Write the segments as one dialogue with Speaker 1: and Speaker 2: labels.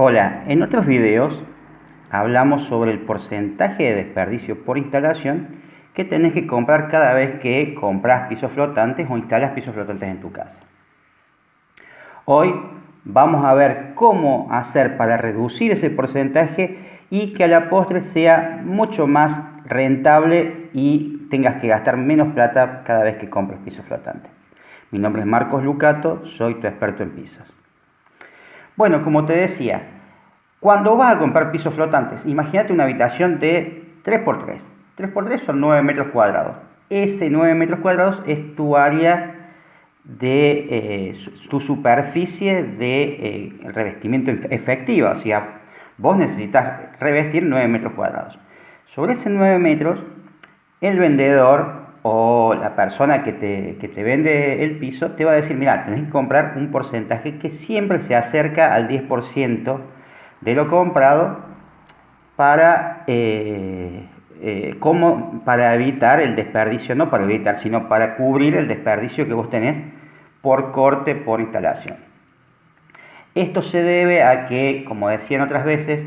Speaker 1: Hola, en otros videos hablamos sobre el porcentaje de desperdicio por instalación que tenés que comprar cada vez que compras pisos flotantes o instalas pisos flotantes en tu casa. Hoy vamos a ver cómo hacer para reducir ese porcentaje y que a la postre sea mucho más rentable y tengas que gastar menos plata cada vez que compres pisos flotantes. Mi nombre es Marcos Lucato, soy tu experto en pisos. Bueno, como te decía, cuando vas a comprar pisos flotantes, imagínate una habitación de 3x3. 3x3 son 9 metros cuadrados. Ese 9 metros cuadrados es tu área de tu superficie de revestimiento efectiva. O sea, vos necesitas revestir 9 metros cuadrados. Sobre ese 9 metros, el vendedor o la persona que te vende el piso te va a decir, mira, tenés que comprar un porcentaje que siempre se acerca al 10% de lo comprado para, para evitar el desperdicio, no para evitar, sino para cubrir el desperdicio que vos tenés por corte, por instalación. Esto se debe a que, como decían otras veces,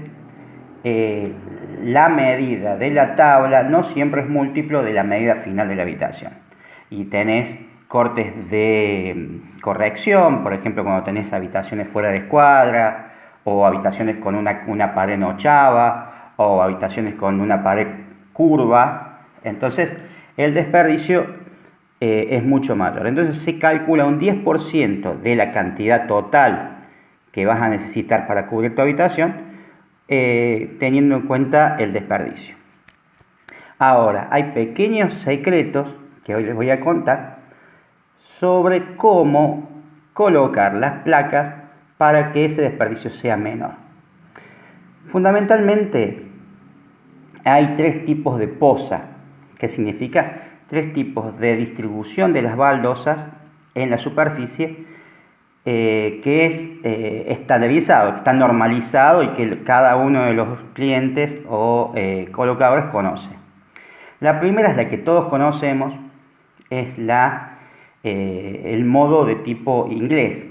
Speaker 1: la medida de la tabla no siempre es múltiplo de la medida final de la habitación. Y tenés cortes de corrección, por ejemplo, cuando tenés habitaciones fuera de escuadra, o habitaciones con una pared nochava, o habitaciones con una pared curva. Entonces, el desperdicio es mucho mayor. Entonces, se calcula un 10% de la cantidad total que vas a necesitar para cubrir tu habitación, teniendo en cuenta el desperdicio. Ahora, hay pequeños secretos que hoy les voy a contar sobre cómo colocar las placas para que ese desperdicio sea menor. Fundamentalmente, hay tres tipos de posa, que significa tres tipos de distribución de las baldosas en la superficie, que es estandarizado, que está normalizado y que cada uno de los clientes o colocadores conoce. La primera es la que todos conocemos, es el modo de tipo inglés.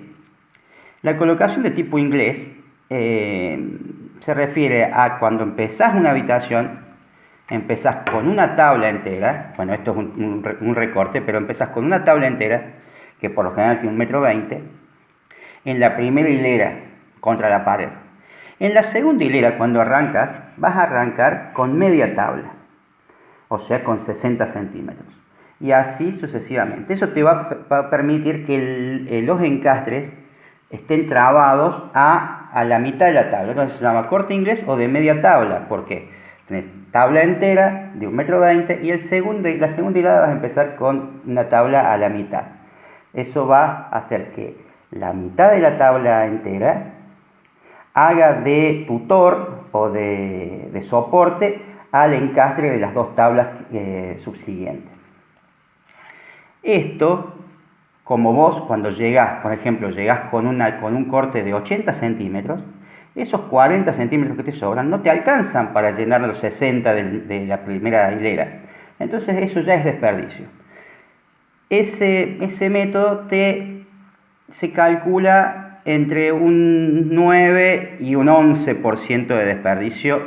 Speaker 1: La colocación de tipo inglés se refiere a cuando empezás una habitación, empezás con una tabla entera, bueno, esto es un recorte, pero empezás con una tabla entera, que por lo general tiene 1,20 m, en la primera hilera contra la pared. En la segunda hilera, cuando arrancas, vas a arrancar con media tabla, o sea, con 60 centímetros. Y así sucesivamente. Eso te va a permitir que los encastres estén trabados a la mitad de la tabla. Entonces se llama corte inglés o de media tabla. ¿Por qué? Tenés tabla entera de 1,20 m y la segunda hilada vas a empezar con una tabla a la mitad. Eso va a hacer que la mitad de la tabla entera haga de tutor o de soporte al encastre de las dos tablas subsiguientes. Esto, como vos cuando llegás, por ejemplo, llegás con un corte de 80 centímetros, esos 40 centímetros que te sobran no te alcanzan para llenar los 60 de la primera hilera. Entonces eso ya es desperdicio. Ese método se calcula entre un 9 y un 11% de desperdicio,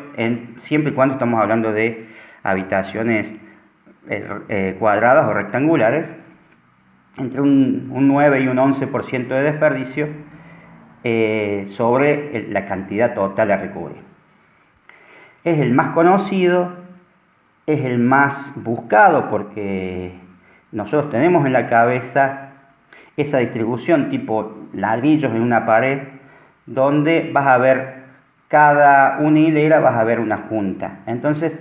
Speaker 1: siempre y cuando estamos hablando de habitaciones cuadradas o rectangulares, entre un 9 y un 11% de desperdicio sobre la cantidad total a recubrir. Es el más conocido, es el más buscado porque nosotros tenemos en la cabeza esa distribución tipo ladrillos en una pared, donde vas a ver cada una hilera, vas a ver una junta. Entonces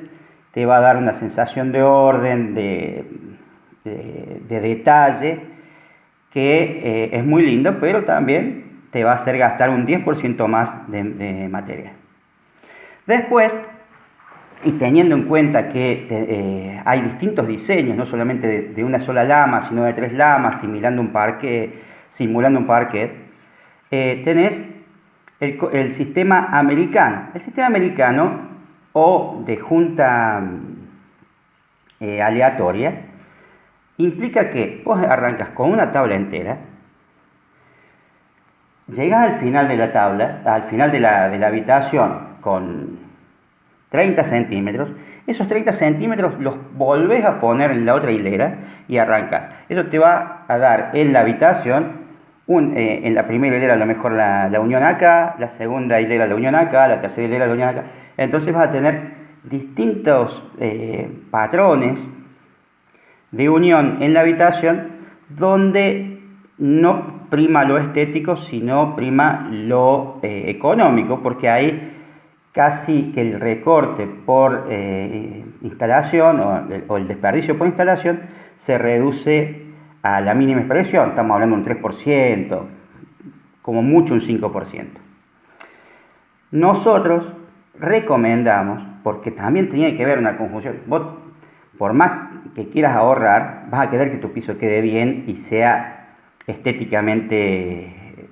Speaker 1: te va a dar una sensación de orden, de detalle, que es muy lindo, pero también te va a hacer gastar un 10% más de materia. Después, y teniendo en cuenta que hay distintos diseños, no solamente de una sola lama, sino de 3 lamas, simulando un parquet, tenés el sistema americano. El sistema americano o de junta aleatoria implica que vos arrancas con una tabla entera, Llegás al final de la tabla, al final de la habitación con 30 centímetros, esos 30 centímetros los volvés a poner en la otra hilera y arrancas. Eso te va a dar en la habitación, en la primera hilera a lo mejor la unión acá, la segunda hilera la unión acá, la tercera hilera la unión acá. Entonces vas a tener distintos patrones de unión en la habitación donde no prima lo estético, sino prima lo económico, porque ahí casi que el recorte por instalación o el desperdicio por instalación se reduce a la mínima expresión. Estamos hablando de un 3%, como mucho un 5%. Nosotros recomendamos, porque también tiene que ver una conjunción, vos por más que quieras ahorrar, vas a querer que tu piso quede bien y sea estéticamente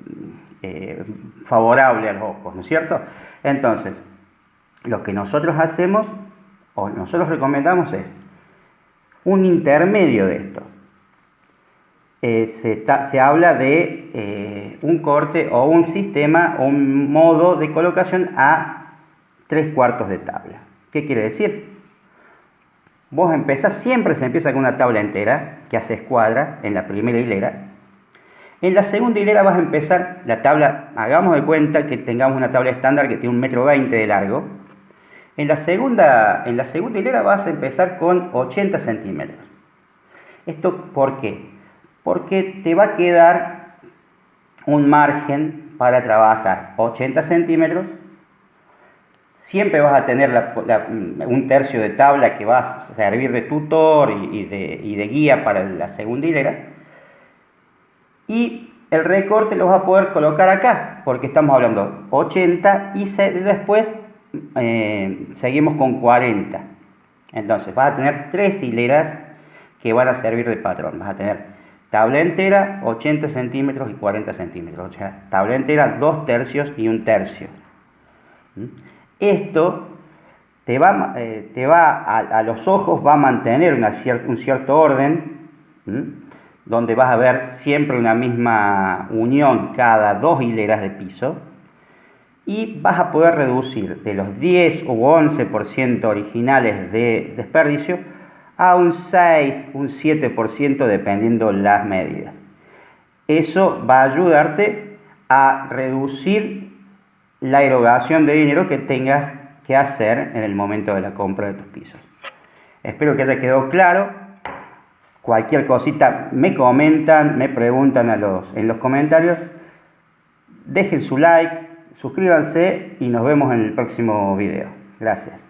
Speaker 1: favorable a los ojos, ¿no es cierto? Entonces, lo que nosotros hacemos, o nosotros recomendamos, es un intermedio de esto. Se habla de un corte o un sistema o un modo de colocación a 3/4 de tabla. ¿Qué quiere decir? Vos empezás, siempre se empieza con una tabla entera que hace escuadra en la primera hilera. En la segunda hilera vas a empezar la tabla, hagamos de cuenta que tengamos una tabla estándar que tiene 1,20 m de largo. En la segunda hilera vas a empezar con 80 centímetros. ¿Esto por qué? Porque te va a quedar un margen para trabajar 80 centímetros. Siempre vas a tener un tercio de tabla que va a servir de tutor y de guía para la segunda hilera. Y el recorte lo vas a poder colocar acá, porque estamos hablando 80 y después seguimos con 40. Entonces vas a tener 3 hileras que van a servir de patrón. Vas a tener tabla entera, 80 centímetros y 40 centímetros. O sea, tabla entera, 2/3 y 1/3. Esto te va a los ojos, va a mantener un cierto orden, donde vas a ver siempre una misma unión cada 2 hileras de piso, y vas a poder reducir de los 10 u 11% originales de desperdicio a un 6, un 7% dependiendo las medidas. Eso va a ayudarte a reducir la erogación de dinero que tengas que hacer en el momento de la compra de tus pisos. Espero que haya quedado claro. Cualquier cosita me comentan, me preguntan en los comentarios. Dejen su like, suscríbanse y nos vemos en el próximo video. Gracias.